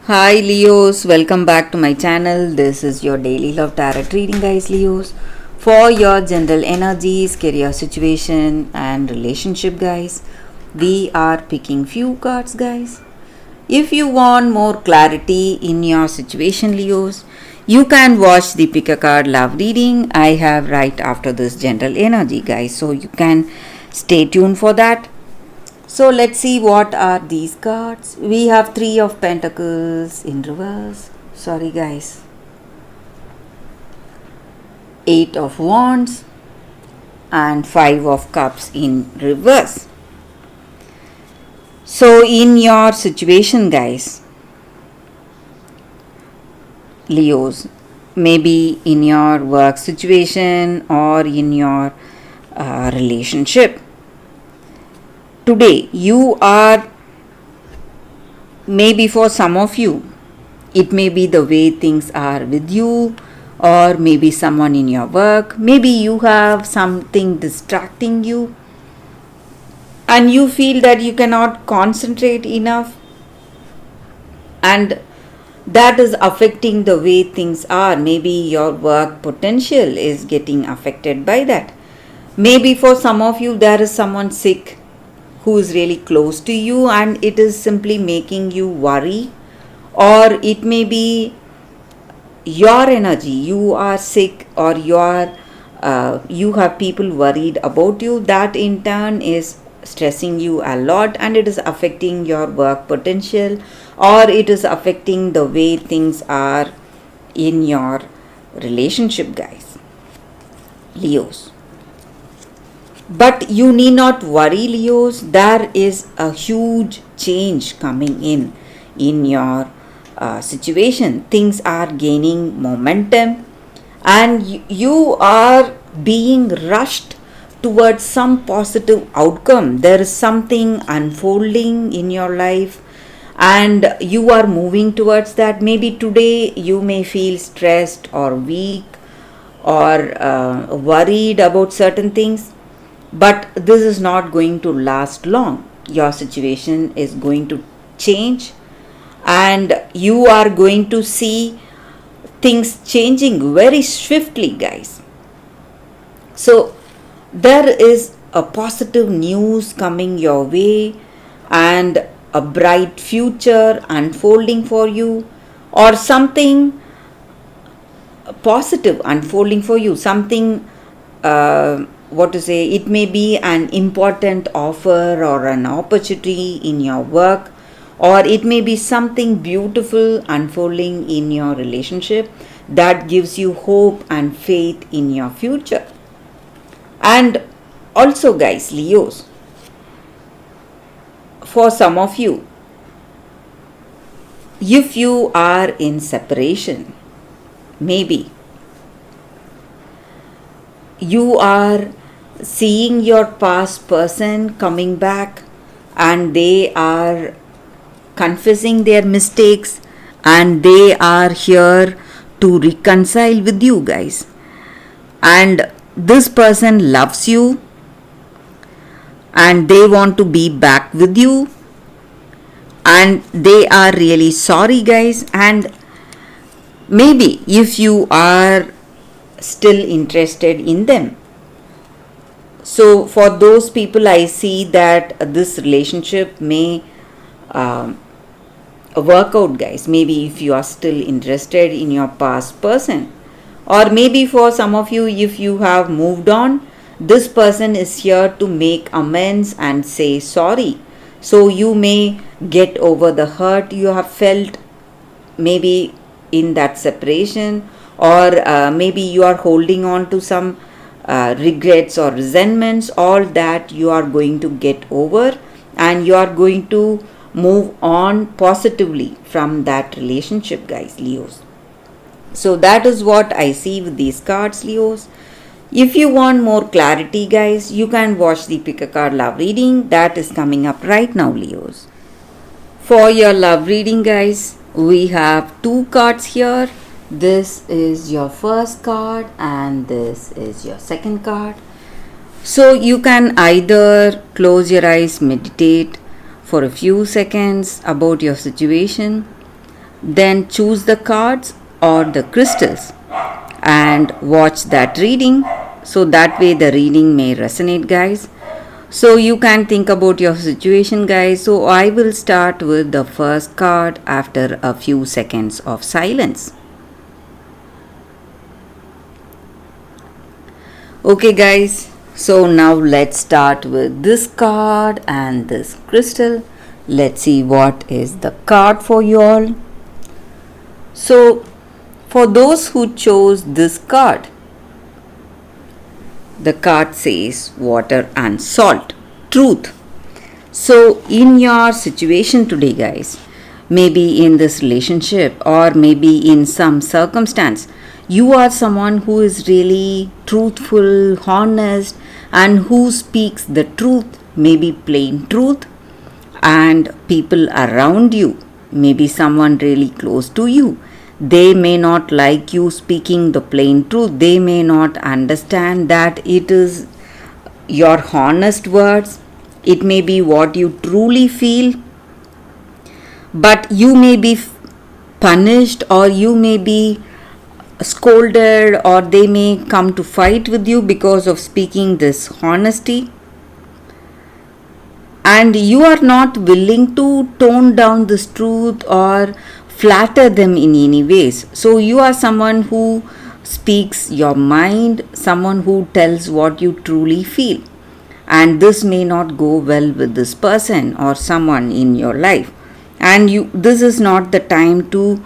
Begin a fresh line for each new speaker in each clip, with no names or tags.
Hi Leos, welcome back to my channel. This is your daily love tarot reading, guys. Leos, for your general energies, career situation, and relationship, guys. We are picking few cards, guys. If you want more clarity in your situation, Leos, you can watch the pick a card love reading I have right after this general energy, guys. So you can stay tuned for that. So let's see what are these cards. We have 3 of Pentacles in reverse. Sorry guys. 8 of Wands and 5 of Cups in reverse. So in your situation, guys, Leos, maybe in your work situation or in your relationship, today you are, maybe for some of you, it may be the way things are with you, or maybe someone in your work, maybe you have something distracting you and you feel that you cannot concentrate enough, and that is affecting the way things are. Maybe your work potential is getting affected by that. Maybe for some of you there is someone sick who is really close to you and it is simply making you worry, or it may be your energy, you are sick, or you have people worried about you, that in turn is stressing you a lot and it is affecting your work potential, or it is affecting the way things are in your relationship, guys, Leos. But you need not worry, Leos. There is a huge change coming in your situation. Things are gaining momentum and you are being rushed towards some positive outcome. There is something unfolding in your life and you are moving towards that. Maybe today you may feel stressed or weak or worried about certain things, but this is not going to last long. Your situation is going to change and you are going to see things changing very swiftly, guys. So there is a positive news coming your way and a bright future unfolding for you, or something positive unfolding for you, something what to say, it may be an important offer or an opportunity in your work, or it may be something beautiful unfolding in your relationship that gives you hope and faith in your future. And also, guys, Leos, for some of you, if you are in separation, maybe you are seeing your past person coming back and they are confessing their mistakes and they are here to reconcile with you, guys. And this person loves you and they want to be back with you and they are really sorry, guys. And maybe if you are still interested in them, so for those people, I see that this relationship may work out, guys. Maybe if you are still interested in your past person, or maybe for some of you, if you have moved on, this person is here to make amends and say sorry. So you may get over the hurt you have felt maybe in that separation, or maybe you are holding on to some regrets or resentments. All that you are going to get over and you are going to move on positively from that relationship, guys, Leos. So that is what I see with these cards, Leos. If you want more clarity, guys, you can watch the pick a card love reading that is coming up right now, Leos. For your love reading, guys, we have 2 cards here. This is your first card and this is your second card. So you can either close your eyes, meditate for a few seconds about your situation, then choose the cards or the crystals and watch that reading, so that way the reading may resonate, guys. So you can think about your situation, guys. So I will start with the first card after a few seconds of silence. Okay, guys, so now let's start with this card and this crystal. Let's see what is the card for you all. So for those who chose this card, the card says water and salt, truth. So in your situation today, guys, maybe in this relationship or maybe in some circumstance, you are someone who is really truthful, honest, and who speaks the truth, maybe plain truth, and people around you, maybe someone really close to you, they may not like you speaking the plain truth. They may not understand that it is your honest words. It may be what you truly feel, but you may be punished, or you may be scolded, or they may come to fight with you because of speaking this honesty. And you are not willing to tone down this truth or flatter them in any ways. So you are someone who speaks your mind, someone who tells what you truly feel. And this may not go well with this person or someone in your life. And this is not the time to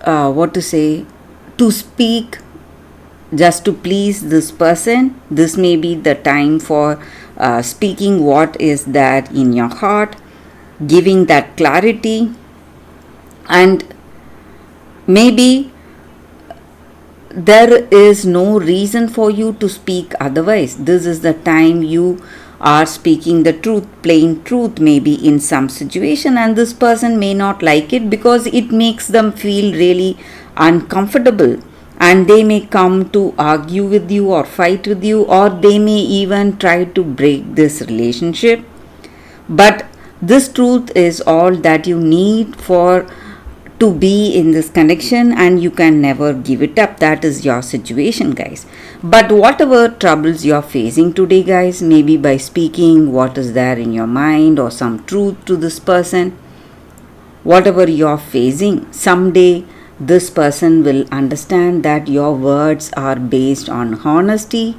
to speak just to please this person. This may be the time for speaking what is that in your heart, giving that clarity, and maybe there is no reason for you to speak otherwise. This is the time you are speaking the truth, plain truth, maybe in some situation, and this person may not like it because it makes them feel really uncomfortable, and they may come to argue with you or fight with you, or they may even try to break this relationship. But this truth is all that you need for to be in this connection, and you can never give it up. That is your situation, guys. But whatever troubles you are facing today, guys, maybe by speaking what is there in your mind or some truth to this person, whatever you are facing, someday this person will understand that your words are based on honesty,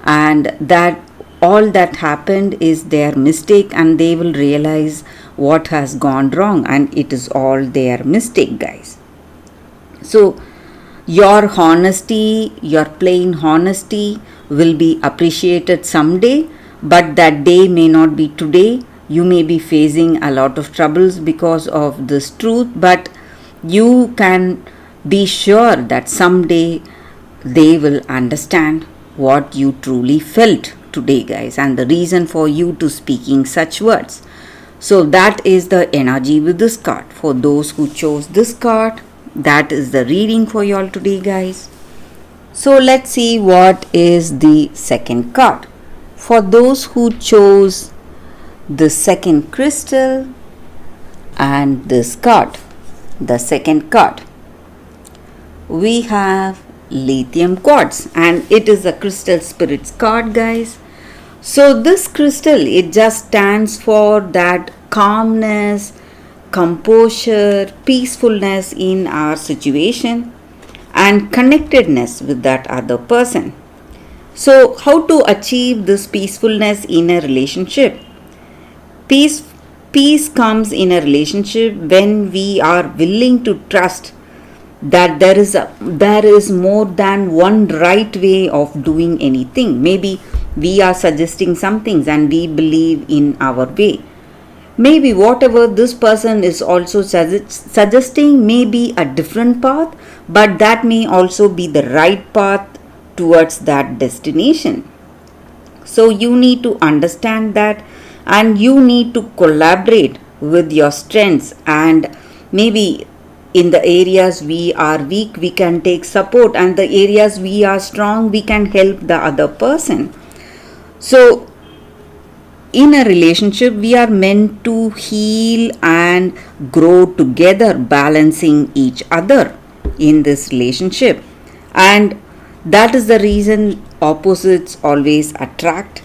and that all that happened is their mistake, and they will realize what has gone wrong, and it is all their mistake, guys. So your honesty, your plain honesty, will be appreciated someday, but that day may not be today. You may be facing a lot of troubles because of this truth, but you can be sure that someday they will understand what you truly felt today, guys, and the reason for you to speaking such words. So that is the energy with this card. For those who chose this card, that is the reading for you all today, guys. So let's see what is the second card. For those who chose the second crystal and this card, the second card, we have lithium quartz, and it is a crystal spirits card, guys. So this crystal, it just stands for that calmness, composure, peacefulness in our situation, and connectedness with that other person. So how to achieve this peacefulness in a relationship? Peace comes in a relationship when we are willing to trust that there is more than one right way of doing anything. Maybe we are suggesting some things and we believe in our way. Maybe whatever this person is also suggesting may be a different path, but that may also be the right path towards that destination. So you need to understand that, and you need to collaborate with your strengths, and maybe in the areas we are weak, we can take support, and the areas we are strong, we can help the other person. So In a relationship, we are meant to heal and grow together, balancing each other in this relationship. And that is the reason opposites always attract.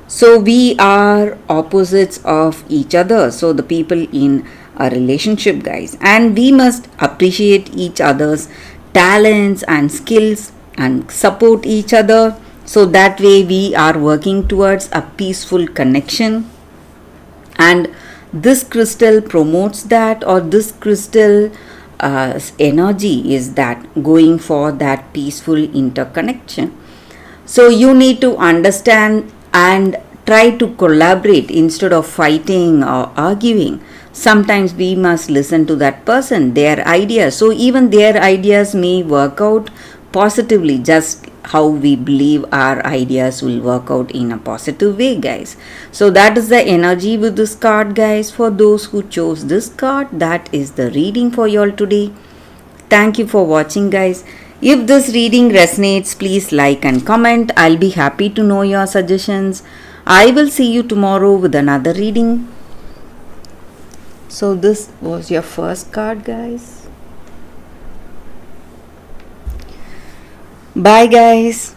So we are opposites of each other. So the people in a relationship, guys, and we must appreciate each other's talents and skills and support each other. So that way we are working towards a peaceful connection, and this crystal promotes that, or this crystal energy is that going for that peaceful interconnection. So you need to understand and try to collaborate instead of fighting or arguing. Sometimes we must listen to that person, their ideas. So even their ideas may work out positively, just how we believe our ideas will work out in a positive way, guys. So that is the energy with this card, guys. For those who chose this card, that is the reading for y'all today. Thank you for watching, guys. If this reading resonates, please like and comment. I'll be happy to know your suggestions. I will see you tomorrow with another reading. So this was your first card, guys. Bye, guys.